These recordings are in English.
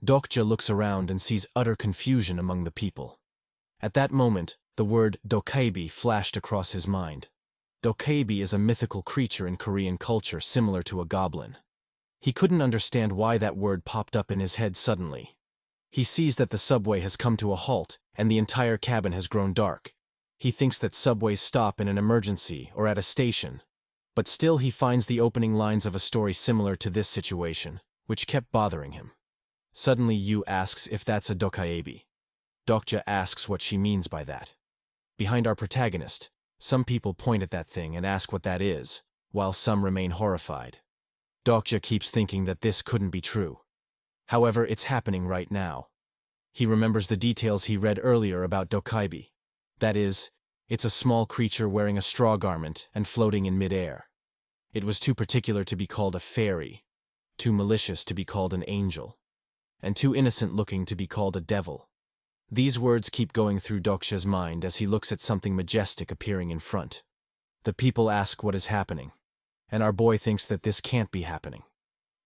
Dokja looks around and sees utter confusion among the people. At that moment, the word dokaebi flashed across his mind. Dokaebi is a mythical creature in Korean culture similar to a goblin. He couldn't understand why that word popped up in his head suddenly. He sees that the subway has come to a halt and the entire cabin has grown dark. He thinks that subways stop in an emergency or at a station. But still he finds the opening lines of a story similar to this situation, which kept bothering him. Suddenly Yu asks if that's a dokaebi. Dokja asks what she means by that. Behind our protagonist, some people point at that thing and ask what that is, while some remain horrified. Dokja keeps thinking that this couldn't be true. However, it's happening right now. He remembers the details he read earlier about dokaebi. That is, it's a small creature wearing a straw garment and floating in mid-air. It was too particular to be called a fairy, too malicious to be called an angel, and too innocent-looking to be called a devil. These words keep going through Dokja's mind as he looks at something majestic appearing in front. The people ask what is happening, and our boy thinks that this can't be happening.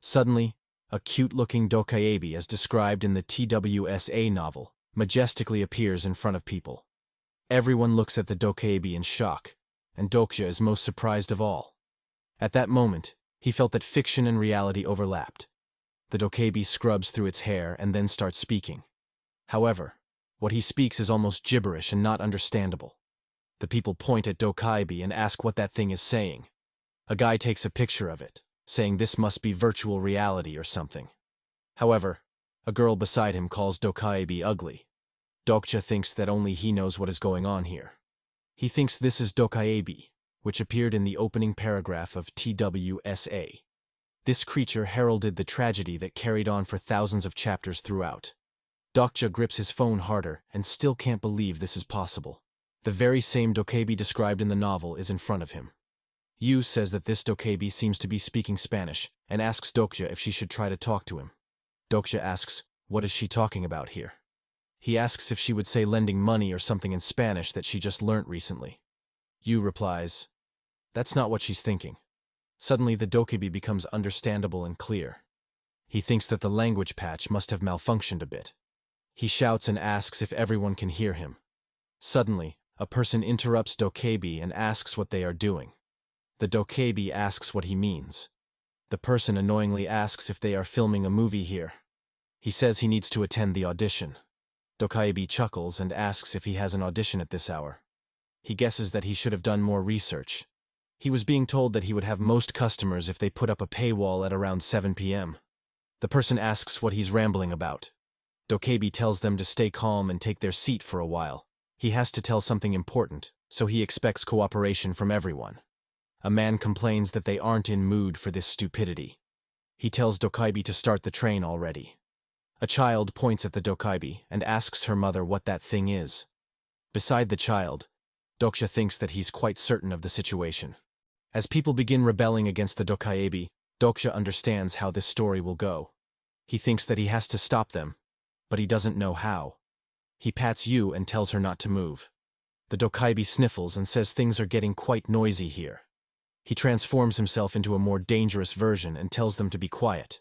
Suddenly, a cute-looking dokaebi, as described in the TWSA novel, majestically appears in front of people. Everyone looks at the dokaebi in shock, and Dokja is most surprised of all. At that moment, he felt that fiction and reality overlapped. The dokaebi scrubs through its hair and then starts speaking. However, what he speaks is almost gibberish and not understandable. The people point at dokaebi and ask what that thing is saying. A guy takes a picture of it, saying this must be virtual reality or something. However, a girl beside him calls dokaebi ugly. Dokja thinks that only he knows what is going on here. He thinks this is dokaebi, which appeared in the opening paragraph of TWSA. This creature heralded the tragedy that carried on for thousands of chapters throughout. Dokja grips his phone harder and still can't believe this is possible. The very same dokaebi described in the novel is in front of him. Yu says that this dokaebi seems to be speaking Spanish and asks Dokja if she should try to talk to him. Dokja asks, what is she talking about here? He asks if she would say lending money or something in Spanish that she just learnt recently. Yu replies, that's not what she's thinking. Suddenly the dokaebi becomes understandable and clear. He thinks that the language patch must have malfunctioned a bit. He shouts and asks if everyone can hear him. Suddenly, a person interrupts dokaebi and asks what they are doing. The dokaebi asks what he means. The person annoyingly asks if they are filming a movie here. He says he needs to attend the audition. Dokaebi chuckles and asks if he has an audition at this hour. He guesses that he should have done more research. He was being told that he would have most customers if they put up a paywall at around 7 p.m. The person asks what he's rambling about. Dokaebi tells them to stay calm and take their seat for a while. He has to tell something important, so he expects cooperation from everyone. A man complains that they aren't in mood for this stupidity. He tells dokaebi to start the train already. A child points at the dokaebi and asks her mother what that thing is. Beside the child, Dokja thinks that he's quite certain of the situation. As people begin rebelling against the dokaebi, Dokja understands how this story will go. He thinks that he has to stop them, but he doesn't know how. He pats Yu and tells her not to move. The dokaebi sniffles and says things are getting quite noisy here. He transforms himself into a more dangerous version and tells them to be quiet.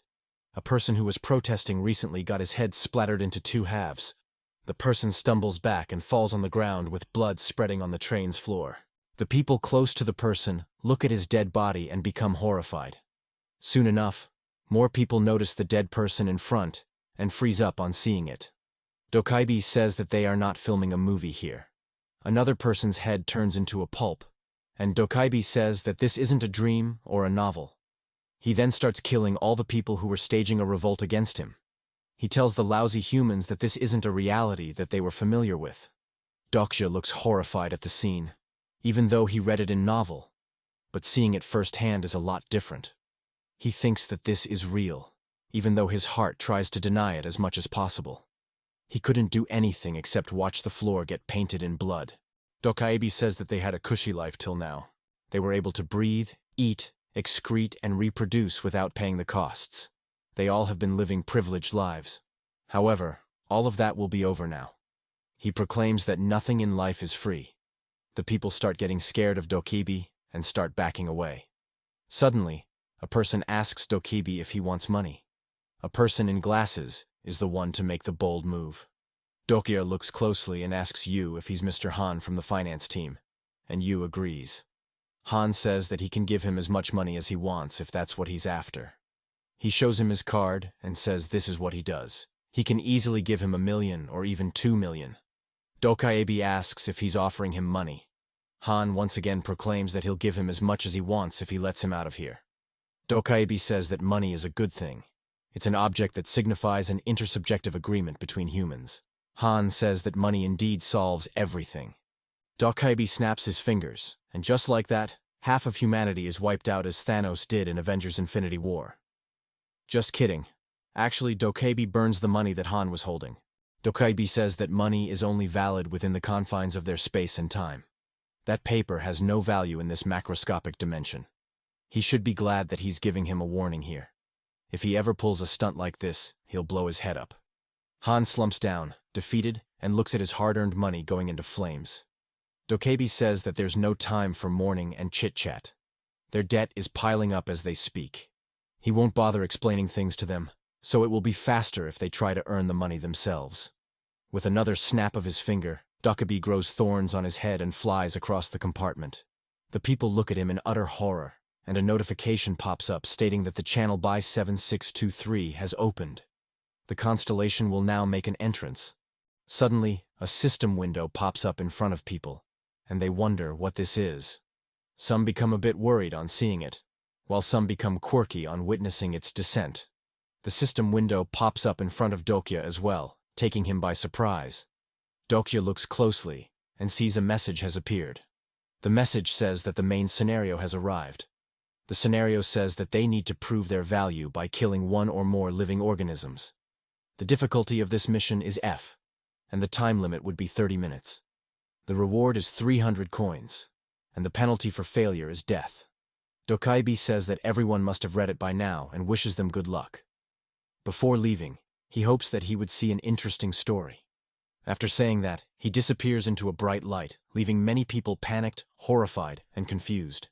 A person who was protesting recently got his head splattered into two halves. The person stumbles back and falls on the ground with blood spreading on the train's floor. The people close to the person look at his dead body and become horrified. Soon enough, more people notice the dead person in front and freeze up on seeing it. Dokaebi says that they are not filming a movie here. Another person's head turns into a pulp, and dokaebi says that this isn't a dream or a novel. He then starts killing all the people who were staging a revolt against him. He tells the lousy humans that this isn't a reality that they were familiar with. Dokja looks horrified at the scene, even though he read it in novel, but seeing it firsthand is a lot different. He thinks that this is real, even though his heart tries to deny it as much as possible. He couldn't do anything except watch the floor get painted in blood. Dokaebi says that they had a cushy life till now. They were able to breathe, eat, excrete, and reproduce without paying the costs. They all have been living privileged lives. However, all of that will be over now. He proclaims that nothing in life is free. The people start getting scared of dokaebi and start backing away. Suddenly, a person asks dokaebi if he wants money. A person in glasses is the one to make the bold move. Dokya looks closely and asks Yu if he's Mr. Han from the finance team, and Yu agrees. Han says that he can give him as much money as he wants if that's what he's after. He shows him his card and says this is what he does. He can easily give him $1 million or even $2 million. Dokaebi asks if he's offering him money. Han once again proclaims that he'll give him as much as he wants if he lets him out of here. Dokaebi says that money is a good thing. It's an object that signifies an intersubjective agreement between humans. Han says that money indeed solves everything. Dokaebi snaps his fingers, and just like that, half of humanity is wiped out as Thanos did in Avengers Infinity War. Just kidding. Actually, Dokaebi burns the money that Han was holding. Dokaebi says that money is only valid within the confines of their space and time. That paper has no value in this macroscopic dimension. He should be glad that he's giving him a warning here. If he ever pulls a stunt like this, he'll blow his head up. Han slumps down, defeated, and looks at his hard-earned money going into flames. Dokaebi says that there's no time for mourning and chit-chat. Their debt is piling up as they speak. He won't bother explaining things to them, so it will be faster if they try to earn the money themselves. With another snap of his finger, Dokaebi grows thorns on his head and flies across the compartment. The people look at him in utter horror, and a notification pops up stating that the channel by 7623 has opened. The constellation will now make an entrance. Suddenly, a system window pops up in front of people, and they wonder what this is. Some become a bit worried on seeing it, while some become quirky on witnessing its descent. The system window pops up in front of Dokya as well, taking him by surprise. Dokya looks closely and sees a message has appeared. The message says that the main scenario has arrived. The scenario says that they need to prove their value by killing one or more living organisms. The difficulty of this mission is F, and the time limit would be 30 minutes. The reward is 300 coins, and the penalty for failure is death. Dokaebi says that everyone must have read it by now and wishes them good luck. Before leaving, he hopes that he would see an interesting story. After saying that, he disappears into a bright light, leaving many people panicked, horrified, and confused.